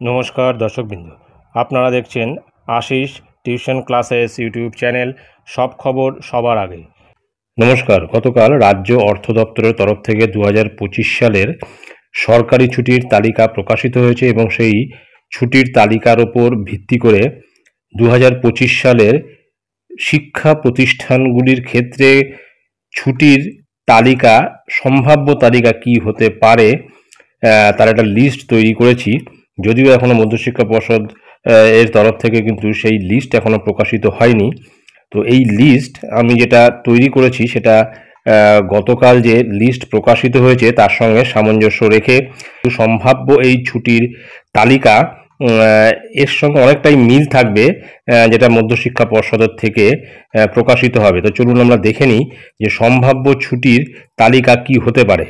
নমস্কার দর্শকবৃন্দ, আপনারা দেখছেন Ashis tuition classes YouTube channel. সব খবর সবার আগে। নমস্কার। গতকাল রাজ্য অর্থ দপ্তরের তরফ থেকে 2025 সালের সরকারি ছুটির তালিকা প্রকাশিত হয়েছে এবং সেই ছুটির তালিকার ওপর ভিত্তি করে 2025 সালের শিক্ষা প্রতিষ্ঠানগুলির ক্ষেত্রে ছুটির তালিকা, সম্ভাব্য তালিকা কি হতে পারে তার একটা লিস্ট তৈরি করেছি। যদিও এখনও মধ্যশিক্ষা পর্ষদ এর তরফ থেকে কিন্তু সেই লিস্ট এখনও প্রকাশিত হয়নি। তো এই লিস্ট আমি যেটা তৈরি করেছি সেটা গতকাল যে লিস্ট প্রকাশিত হয়েছে তার সঙ্গে সামঞ্জস্য রেখে সম্ভাব্য এই ছুটির তালিকা এর সঙ্গে অনেকটাই মিল থাকবে যেটা মধ্যশিক্ষা পর্ষদের থেকে প্রকাশিত হবে। তো চলুন আমরা দেখে নিই যে সম্ভাব্য ছুটির তালিকা কি হতে পারে।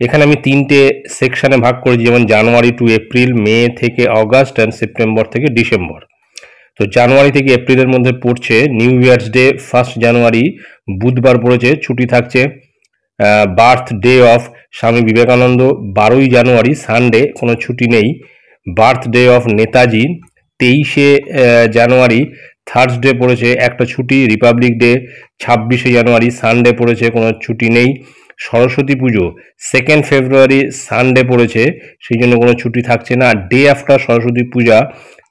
এখানে আমি 3টে সেকশানে ভাগ করেছি, যেমন জানুয়ারি টু এপ্রিল, মে থেকে অগাস্ট অ্যান্ড সেপ্টেম্বর থেকে ডিসেম্বর। তো জানুয়ারি থেকে এপ্রিলের মধ্যে পড়ছে নিউ ইয়ার্স ডে 1 জানুয়ারি, বুধবার পড়েছে, ছুটি থাকছে। Birthday of Swami Vivekananda 12 January, Sunday, কোনো ছুটি নেই। Birthday of Netaji 23 January, Thursday পড়েছে, একটা ছুটি। রিপাবলিক ডে 26 জানুয়ারি, সানডে পড়েছে, কোনো ছুটি নেই। সরস্বতী পুজো 2 ফেব্রুয়ারি, সানডে পড়েছে, সেই জন্য কোনো ছুটি থাকছে না। ডে আফটার সরস্বতী পূজা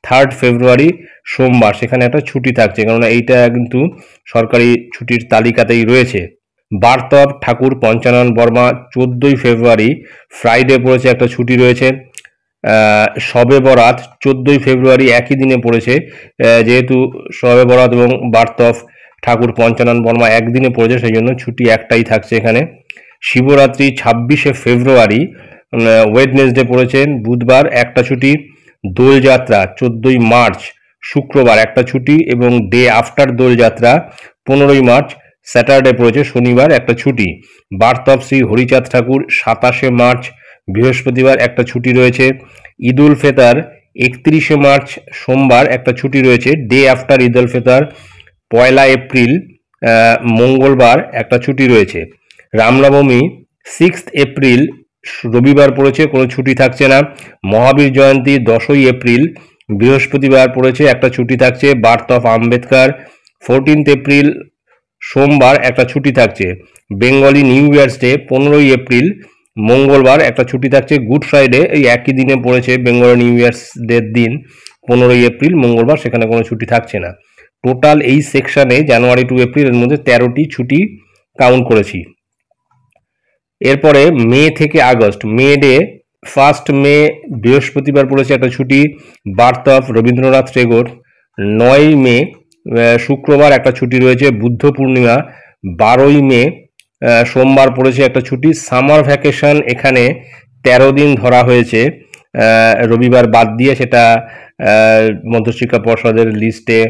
3 ফেব্রুয়ারি, সোমবার, সেখানে একটা ছুটি থাকছে, কেননা এইটা কিন্তু সরকারি ছুটির তালিকাতেই রয়েছে। Birth of Thakur Panchanan Barma 14 February, Friday পড়েছে, একটা ছুটি রয়েছে। শবে বরাত 14 ফেব্রুয়ারি, একই দিনে পড়েছে, যেহেতু শবে বরাত এবং বার্থ অফ ঠাকুর পঞ্চানন বর্মা একদিনে পড়েছে, সেই জন্য ছুটি একটাই থাকছে এখানে। শিবরাত্রি 26 ফেব্রুয়ারি, ওয়েডনেসডে পড়েছেন, বুধবার, একটা ছুটি। দোলযাত্রা 14 মার্চ, শুক্রবার, একটা ছুটি, এবং day after Doljatra 15 March, Saturday পড়েছে, শনিবার, একটা ছুটি। Birth of Shri Harichand Thakur 27 March, বৃহস্পতিবার, একটা ছুটি রয়েছে। ঈদ উল ফেতর 31 মার্চ, সোমবার, একটা ছুটি রয়েছে। ডে আফটার ঈদ উল ফেতর 1 এপ্রিল, মঙ্গলবার, একটা ছুটি রয়েছে। রামনবমী 6 এপ্রিল, রবিবার পড়েছে, কোনো ছুটি থাকছে না। মহাবীর জয়ন্তী 10 এপ্রিল, বৃহস্পতিবার পড়েছে, একটা ছুটি থাকছে। বার্থ অফ আম্বেদকর 14 এপ্রিল, সোমবার, একটা ছুটি থাকছে। Bengali new years day 15 April, মঙ্গলবার, একটা ছুটি থাকছে। গুড ফ্রাইডে এই একই দিনে পড়েছে, বেঙ্গলি নিউ ইয়ার্স ডের দিন 15 এপ্রিল, মঙ্গলবার, সেখানে কোনো ছুটি থাকছে না। টোটাল এই সেকশানে জানুয়ারি টু এপ্রিলের মধ্যে 13টি ছুটি কাউন্ট করেছি। এরপরে মে থেকে আগস্ট, মে ডে 1 মে, বৃহস্পতিবার পড়েছে, একটা ছুটি। বার্থ অফ রবীন্দ্রনাথ টেগোর 9 মে, শুক্রবার, একটা ছুটি রয়েছে। বুদ্ধ পূর্ণিমা 12 মে, সোমবার পড়েছে, একটা ছুটি। সামার ভ্যাকেশন এখানে 13 দিন ধরা হয়েছে, রবিবার বাদ দিয়ে, সেটা মধ্যশিক্ষা পর্ষদের লিস্টে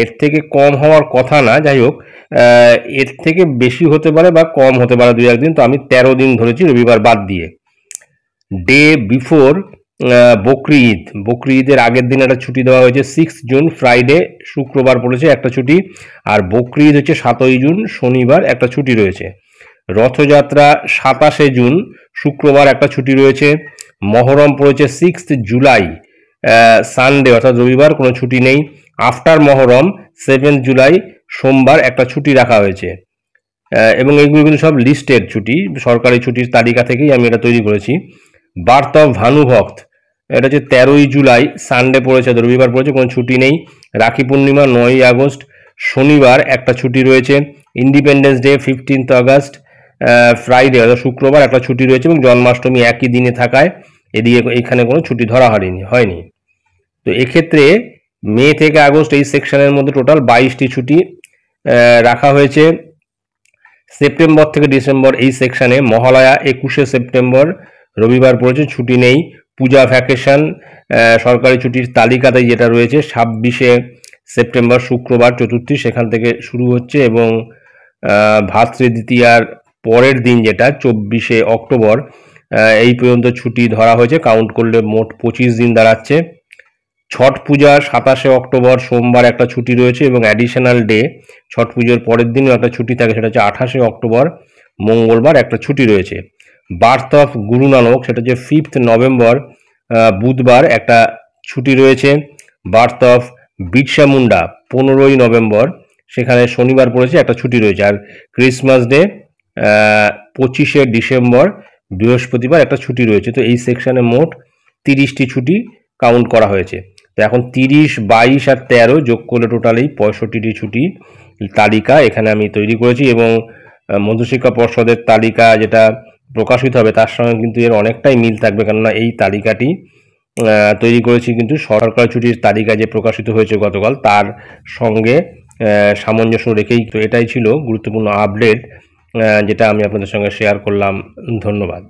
এর থেকে কম হওয়ার কথা না, যাই হোক এর থেকে বেশি হতে পারে বা কম হতে পারে 2-1 দিন। তো আমি 13 দিন ধরেছি রবিবার বাদ দিয়ে। ডে বিফোর বকরি ঈদ, বকরি ঈদের আগের দিন একটা ছুটি দেওয়া হয়েছে 6 জুন, ফ্রাইডে, শুক্রবার পড়েছে, একটা ছুটি। আর বকরি ঈদ হচ্ছে 7 জুন, শনিবার, একটা ছুটি রয়েছে। রথযাত্রা 27 জুন, শুক্রবার, একটা ছুটি রয়েছে। মহরম পড়েছে 6 জুলাই, সানডে অর্থাৎ রবিবার, কোনো ছুটি নেই। আফটার মহরম 7 জুলাই, সোমবার, একটা ছুটি রাখা হয়েছে। এবং এইগুলো কিন্তু সব লিস্টেড ছুটি, সরকারি ছুটির তালিকা থেকেই আমি এটা তৈরি করেছি। বার্থ অফ ভানুভক্ত, এটা হচ্ছে 13 জুলাই, সানডে পড়েছে, রবিবার পড়েছে, কোনো ছুটি নেই। রাখি পূর্ণিমা 9 আগস্ট, শনিবার, একটা ছুটি রয়েছে। ইন্ডিপেন্ডেন্স ডে 15 আগস্ট, ফ্রাইডে অর্থাৎ শুক্রবার, একটা ছুটি রয়েছে, এবং জন্মাষ্টমী একই দিনে থাকায় এদিকে এখানে কোনো ছুটি ধরা হয়নি। তো এক্ষেত্রে মে থেকে আগস্ট এই সেকশনের মধ্যে টোটাল 22টি ছুটি রাখা হয়েছে। সেপ্টেম্বর থেকে ডিসেম্বর এই সেকশনে মহালয়া 21 সেপ্টেম্বর, রবিবার পড়েছে, ছুটি নেই। পূজা ভ্যাকেশন সরকারি ছুটির তালিকাতে যেটা রয়েছে 26 সেপ্টেম্বর, শুক্রবার, চতুর্থী, সেখান থেকে শুরু হচ্ছে, এবং ভাতৃদ্বিতীয়ার পরের দিন যেটা 24 অক্টোবর, এই পর্যন্ত ছুটি ধরা হয়েছে। কাউন্ট করলে মোট 25 দিন দাঁড়াচ্ছে। ছট পূজা 27 অক্টোবর, সোমবার, একটা ছুটি রয়েছে, এবং অ্যাডিশনাল ডে ছট পুজোর পরের দিনও একটা ছুটি থাকে, সেটা হচ্ছে 28 অক্টোবর, মঙ্গলবার, একটা ছুটি রয়েছে। বার্থ অফ গুরু নানক, সেটা হচ্ছে 5 নভেম্বর, বুধবার একটা ছুটি রয়েছে। বার্থ অফ বিরসা মুন্ডা 15ই নভেম্বর, সেখানে শনিবার পড়েছে, একটা ছুটি রয়েছে। আর ক্রিসমাস ডে 25শে ডিসেম্বর বৃহস্পতিবার একটা ছুটি রয়েছে। তো এই সেকশনে মোট 30টি ছুটি কাউন্ট করা হয়েছে। তো এখন 30, 22 আর 13 যোগ করলে টোটালি 65টি ছুটি তালিকা এখানে আমি তৈরি করেছি, এবং মধ্যশিক্ষা পর্ষদের তালিকা যেটা প্রকাশিত হবে তার সঙ্গে কিন্তু এর অনেকটাই মিল থাকবে, কেননা এই তালিকাটি তৈরি করেছি কিন্তু সরকারি ছুটির তালিকা যে প্রকাশিত হয়েছে গতকাল তার সঙ্গে সামঞ্জস্য রেখেই। তো এটাই ছিল গুরুত্বপূর্ণ আপডেট যেটা আমি আপনাদের সঙ্গে শেয়ার করলাম। ধন্যবাদ।